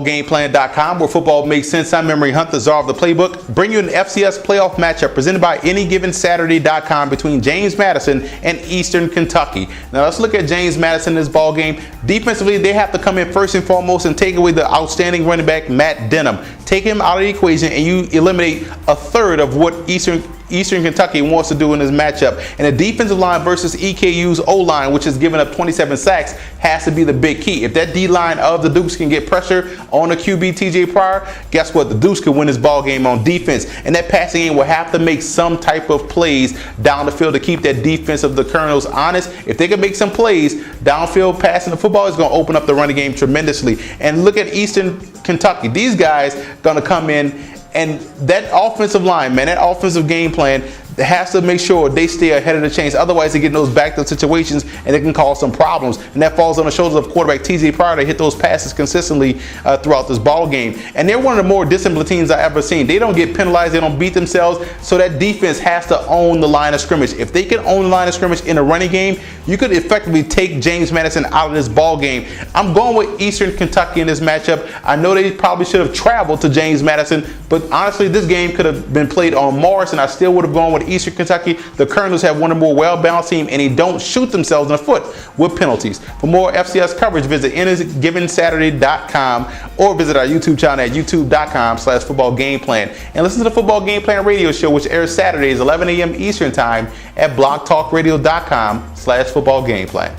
footballgameplan.com, where football makes sense. I'm Memory Hunt, the czar of the playbook. Bring you an FCS playoff matchup presented by anygivensaturday.com between James Madison and Eastern Kentucky. Now let's look at James Madison in this ball game. Defensively, they have to come in first and foremost and take away the outstanding running back Matt Denham. Take him out of the equation and you eliminate a third of what Eastern Kentucky wants to do in this matchup. And the defensive line versus EKU's O-line, which has given up 27 sacks, has to be the big key. If that D-line of the Dukes can get pressure on the QB TJ Pryor, guess what? The Dukes can win this ball game on defense. And that passing game will have to make some type of plays down the field to keep that defense of the Colonels honest. If they can make some plays, downfield passing the football is going to open up the running game tremendously. And look at Eastern Kentucky. These guys going to come in, and that offensive line, man, that offensive game plan has to make sure they stay ahead of the chains. Otherwise, they get in those backed up situations and it can cause some problems. And that falls on the shoulders of quarterback TJ Pryor to hit those passes consistently throughout this ball game. And they're one of the more disciplined teams I've ever seen. They don't get penalized. They don't beat themselves. So that defense has to own the line of scrimmage. If they can own the line of scrimmage in a running game, you could effectively take James Madison out of this ball game. I'm going with Eastern Kentucky in this matchup. I know they probably should have traveled to James Madison, but honestly, this game could have been played on Mars, and I still would have gone with Eastern Kentucky. The Colonels have one of the more well-balanced teams, and they don't shoot themselves in the foot with penalties. For more FCS coverage, visit anygivensaturday.com or visit our YouTube channel at youtube.com/footballgameplan. And listen to the Football Game Plan radio show, which airs Saturdays 11 a.m. Eastern Time at blogtalkradio.com/footballgameplan.